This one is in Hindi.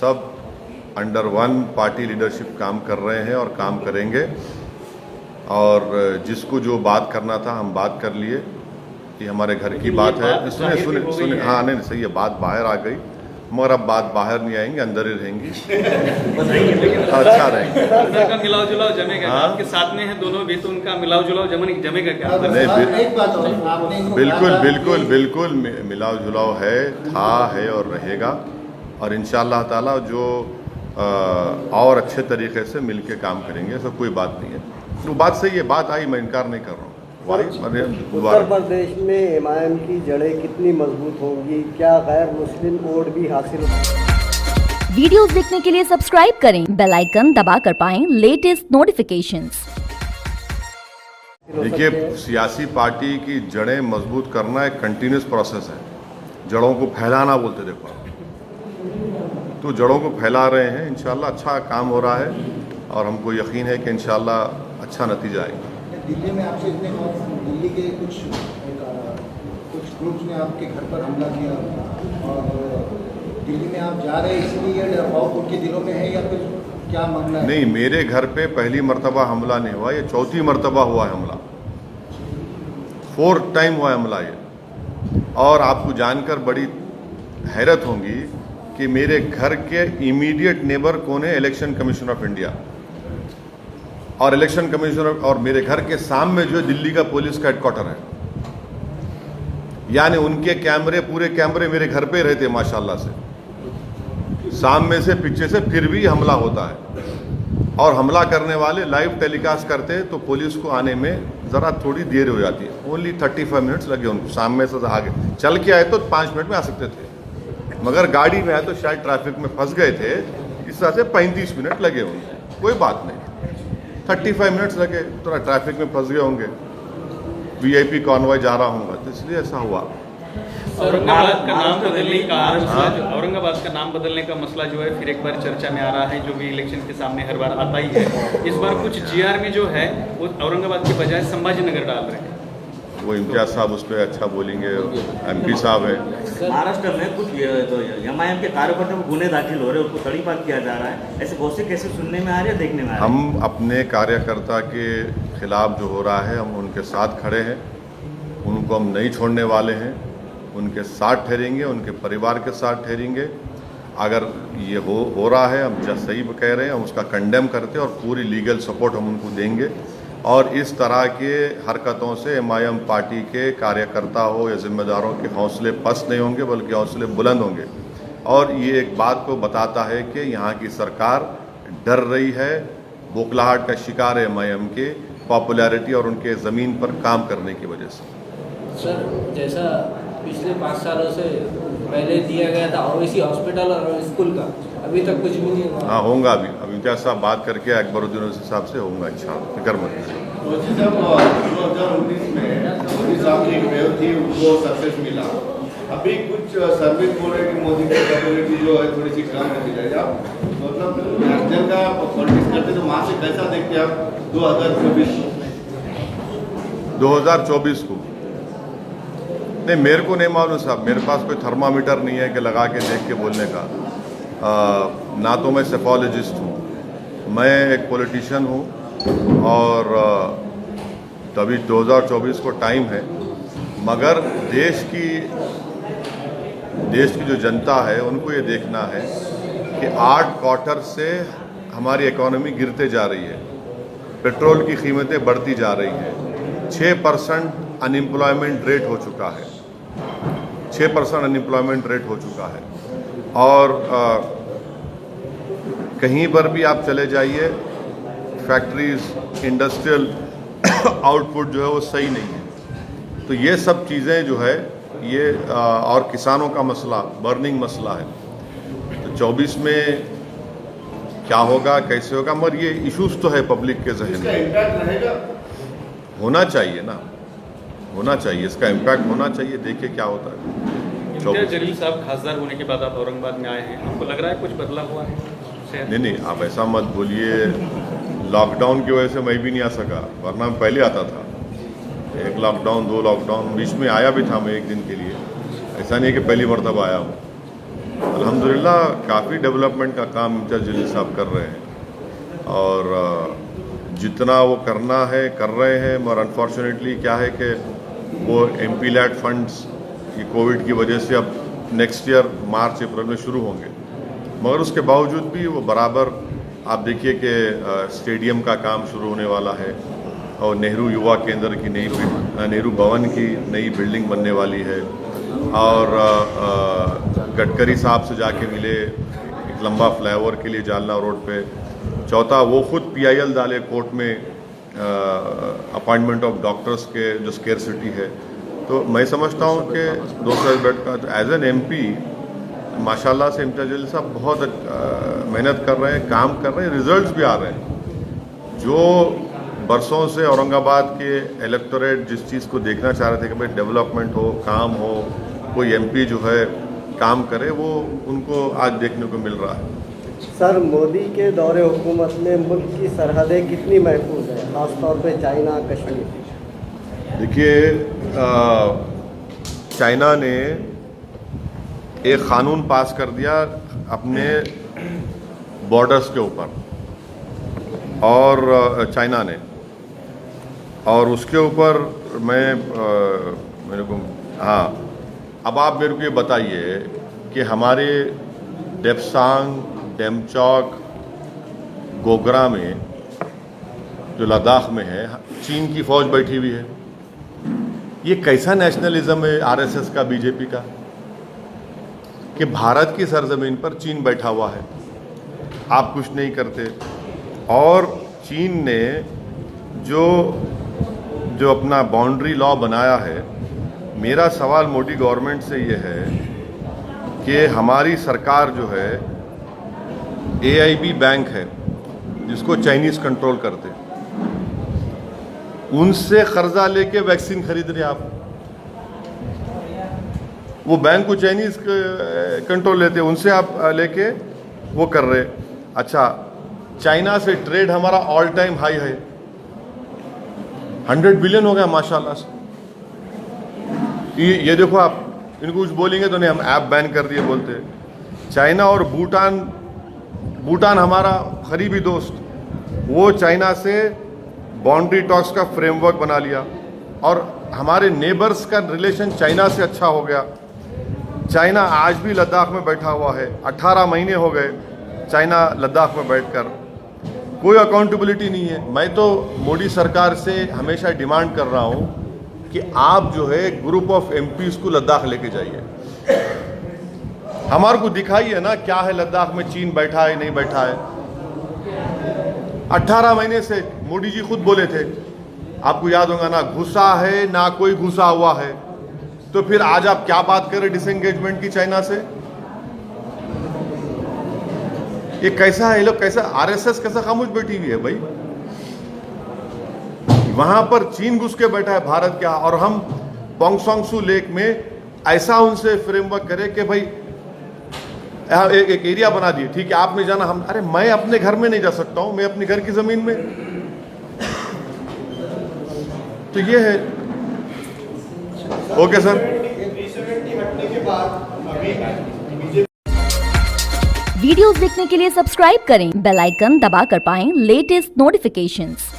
सब अंडर वन पार्टी लीडरशिप काम कर रहे हैं और काम करेंगे। और जिसको जो बात करना था हम बात कर लिए, ये हमारे घर की बात है। सुने हाँ नहीं सही है, बात बाहर आ गई, मगर अब बात बाहर नहीं आएंगे, अंदर ही रहेंगी। अच्छा रहेंगे। उनका मिलाव जुलाव जमेगा, आपके साथ में है दोनों भी, तो उनका मिलाव जुलाव जमेगा क्या? नहीं, बिल्कुल मिलाव जुलाव है, था, है और रहेगा। और इंशाअल्लाह ताला जो और अच्छे तरीके से मिलके काम करेंगे, ऐसा कोई बात नहीं है। तो बात सही है, बात आई, मैं इनकार नहीं कर रहा हूँ। उत्तर प्रदेश में एमआईएम की जड़ें कितनी मजबूत होंगी? क्या गैर मुस्लिम वोट भी हासिल? वीडियोस देखने के लिए सब्सक्राइब करें, बेल आइकन दबाकर पाएं लेटेस्ट नोटिफिकेशंस। देखिए, सियासी पार्टी की जड़ें मजबूत करना एक कंटिन्यूस प्रोसेस है। जड़ों को फैलाना बोलते, देखो तो जड़ों को फैला रहे हैं। इंशाल्लाह अच्छा काम हो रहा है और हमको यकीन है कि इंशाल्लाह अच्छा नतीजा आएगा। दिल्ली में आपसे इतने दिल्ली के कुछ ग्रुप्स ने आपके घर पर हमला किया और दिल्ली में आप जा रहे हैं, इसलिए डर खौफ उनके दिलों में है या फिर क्या मामला है? नहीं, मेरे घर पे पहली मर्तबा हमला नहीं हुआ, ये चौथी मर्तबा हुआ है हमला। 4th टाइम हुआ है हमला ये। और आपको जानकर बड़ी हैरत होगी कि मेरे घर के इमीडिएट नेबर कौन है? Election commission of India. और इलेक्शन कमीशनर और मेरे घर के सामने जो है दिल्ली का पुलिस का हेडक्वार्टर है। यानी उनके कैमरे, पूरे कैमरे मेरे घर पे रहते माशाल्लाह से, सामने से पीछे से, फिर भी हमला होता है। और हमला करने वाले लाइव टेलीकास्ट करते हैं तो पुलिस को आने में ज़रा थोड़ी देर हो जाती है। ओनली 35 मिनट्स लगे उनको, सामने से आगे चल के आए तो 5 मिनट में आ सकते थे, मगर गाड़ी में आए तो शायद ट्रैफिक में फंस गए थे, इस तरह से 35 मिनट लगे उनको। कोई बात नहीं, 35 मिनट्स लगे, थोड़ा ट्रैफिक में फंस गए होंगे, वीआईपी कॉन्वॉय जा रहा होगा, तो इसलिए ऐसा हुआ। औरंगाबाद का नाम बदलने का औरंगाबाद का नाम बदलने का मसला जो है फिर एक बार चर्चा में आ रहा है, जो भी इलेक्शन के सामने हर बार आता ही है। इस बार कुछ जीआर में जो है वो औरंगाबाद के बजाय संभाजी नगर डाल रहे हैं। वो इम्तियाज साहब उस पर अच्छा बोलेंगे, एमपी साहब है। महाराष्ट्र में कुछ एमआईएम के कार्यकर्ताओं को गुने दाखिल हो रहे हैं, उनको तड़ीपार किया जा रहा है, ऐसे बहुत से केसेस सुनने में आ रहे हैं, देखने में आ रहे हैं। हम अपने कार्यकर्ता के खिलाफ जो हो रहा है, हम उनके साथ खड़े हैं, उनको हम नहीं छोड़ने वाले हैं, उनके साथ ठहरेंगे, उनके परिवार के साथ ठहरेंगे। अगर ये हो रहा है, हम जब सही कह रहे हैं, हम उसका कंडेम करते हैं और पूरी लीगल सपोर्ट हम उनको देंगे। और इस तरह के हरकतों से एमआईएम पार्टी के कार्यकर्ता हो या जिम्मेदारों के हौसले पस्त नहीं होंगे, बल्कि हौसले बुलंद होंगे। और ये एक बात को बताता है कि यहाँ की सरकार डर रही है, बौखलाहट का शिकार है एमआईएम के पॉपुलैरिटी और उनके ज़मीन पर काम करने की वजह से। सर, जैसा पिछले 5 सालों से पहले दिया गया था ओवैसी हॉस्पिटल और स्कूल का, अभी तक कुछ भी नहीं हुआ। हाँ, होगा अभी इम्तियाज साहब बात करके अकबरुद्दीन ओवैसी साहब से होगा, अच्छा फिक्र मत करिए। 2019 में मोदी साहब की एक वेव थी, उनको सक्सेस मिला। अभी कुछ सर्विस बोल रहे हैं कि मोदी की कैपेबिलिटी जो है थोड़ी सी कम होती जाएगी। आप मतलब नेशनल का पॉलिटिक्स करते तो वहाँ से कैसा देखते हैं आप 2024 को? नहीं, मेरे को नहीं मालूम साहब, मेरे पास कोई थर्मामीटर नहीं है कि लगा के देख के बोलने का। ना तो मैं सेफोलॉजिस्ट हूँ, मैं एक पॉलिटिशियन हूँ और तभी 2024 को टाइम है। मगर देश की जो जनता है उनको ये देखना है कि 8 क्वार्टर से हमारी इकोनॉमी गिरते जा रही है, पेट्रोल की कीमतें बढ़ती जा रही हैं, 6% अनएम्प्लॉयमेंट रेट हो चुका है, 6% अनएम्प्लॉयमेंट रेट हो चुका है। और कहीं पर भी आप चले जाइए, फैक्ट्रीज, इंडस्ट्रियल आउटपुट जो है वो सही नहीं है। तो ये सब चीज़ें जो है ये और किसानों का मसला, बर्निंग मसला है। तो 24 में क्या होगा, कैसे होगा, मगर ये इश्यूज तो है पब्लिक के जहन में, होना चाहिए ना, होना चाहिए, इसका इम्पैक्ट होना चाहिए। देखिए क्या होता है। जलील साहब खासदार होने के बाद आप औरंगाबाद में आए हैं, आपको लग रहा है कुछ बदलाव हुआ है? नहीं, आप ऐसा मत बोलिए। लॉकडाउन की वजह से मैं भी नहीं आ सका, वरना मैं पहले आता था। 1 लॉकडाउन, 2 लॉकडाउन, बीच में आया भी था मैं एक दिन के लिए। ऐसा नहीं है कि पहली मरतबा आया हूँ। अल्हम्दुलिल्लाह काफ़ी डेवलपमेंट का काम इम्तियाज़ जलील साहब कर रहे हैं और जितना वो करना है कर रहे हैं, मगर अनफॉर्चुनेटली क्या है कि वो MP लैड फंड्स ये कोविड की वजह से अब नेक्स्ट ईयर मार्च अप्रैल में शुरू होंगे, मगर उसके बावजूद भी वो बराबर आप देखिए कि स्टेडियम का काम शुरू होने वाला है और नेहरू युवा केंद्र की नेहरू भवन की नई बिल्डिंग बनने वाली है और गडकरी साहब से जाके मिले एक लंबा फ्लाईओवर के लिए जालना रोड पे। चौथा वो खुद PIL डाले कोर्ट में अपॉइंटमेंट ऑफ डॉक्टर्स के जो स्केर्सिटी है। तो मैं समझता हूँ कि 200 बेड का एज एन MP माशाल्लाह से इम्तियाज़ जलील साहब बहुत मेहनत कर रहे हैं, काम कर रहे हैं, रिजल्ट्स भी आ रहे हैं। जो बरसों से औरंगाबाद के इलेक्टोरेट जिस चीज़ को देखना चाह रहे थे कि भाई डेवलपमेंट हो, काम हो, कोई MP जो है काम करे, वो उनको आज देखने को मिल रहा है। सर, मोदी के दौरे हुकूमत में मुल्क की सरहदें कितनी महफूज है, ख़ासतौर पे चाइना कश्मीर? देखिए, चाइना ने एक क़ानून पास कर दिया अपने बॉर्डर्स के ऊपर और चाइना ने, और उसके ऊपर मेरे को अब आप मेरे को ये बताइए कि हमारे डेप्सांग, डेमचौक, गोगरा में जो लद्दाख में है, चीन की फ़ौज बैठी हुई है। ये कैसा नेशनलिज्म है RSS का, BJP का, कि भारत की सरजमीन पर चीन बैठा हुआ है, आप कुछ नहीं करते। और चीन ने जो अपना बाउंड्री लॉ बनाया है, मेरा सवाल मोदी गवर्नमेंट से ये है कि हमारी सरकार जो है AIB बैंक है जिसको चाइनीज़ कंट्रोल करते, उनसे कर्जा लेके वैक्सीन खरीद रहे आप। वो बैंक को चाइनीज़ कंट्रोल लेते, उनसे आप लेके वो कर रहे। अच्छा, चाइना से ट्रेड हमारा ऑल टाइम हाई है, 100 बिलियन हो गया माशाल्लाह से। ये देखो, आप इनको कुछ बोलेंगे तो नहीं, हम ऐप बैन कर दिए बोलते। चाइना और भूटान हमारा करीबी दोस्त, वो चाइना से बाउंड्री टॉक्स का फ्रेमवर्क बना लिया और हमारे नेबर्स का रिलेशन चाइना से अच्छा हो गया। चाइना आज भी लद्दाख में बैठा हुआ है, 18 महीने हो गए चाइना लद्दाख में बैठकर, कोई अकाउंटेबिलिटी नहीं है। मैं तो मोदी सरकार से हमेशा डिमांड कर रहा हूँ कि आप जो है ग्रुप ऑफ MPs को लद्दाख लेके जाइए, हमारे को दिखाइए ना क्या है लद्दाख में, चीन बैठा है नहीं बैठा है। 18 महीने से मोदी जी खुद बोले थे, आपको याद होगा ना, घुसा है ना कोई घुसा हुआ है। तो फिर आज आप क्या बात करें डिसएंगेजमेंट की चाइना से? ये कैसा है, ये लोग कैसा, RSS कैसा खामोश बैठी हुई है भाई? वहां पर चीन घुस के बैठा है भारत क्या, और हम पोंगसोंगसू लेक में ऐसा उनसे फ्रेमवर्क करें कि भाई एक एरिया बना दिए, ठीक है आप में जाना, हम अरे मैं अपने घर में नहीं जा सकता हूं, मैं अपने घर की जमीन में। तो ये है। Okay sir. वीडियोस देखने के लिए सब्सक्राइब करें, बेल आइकन दबाकर पाएं लेटेस्ट नोटिफिकेशंस।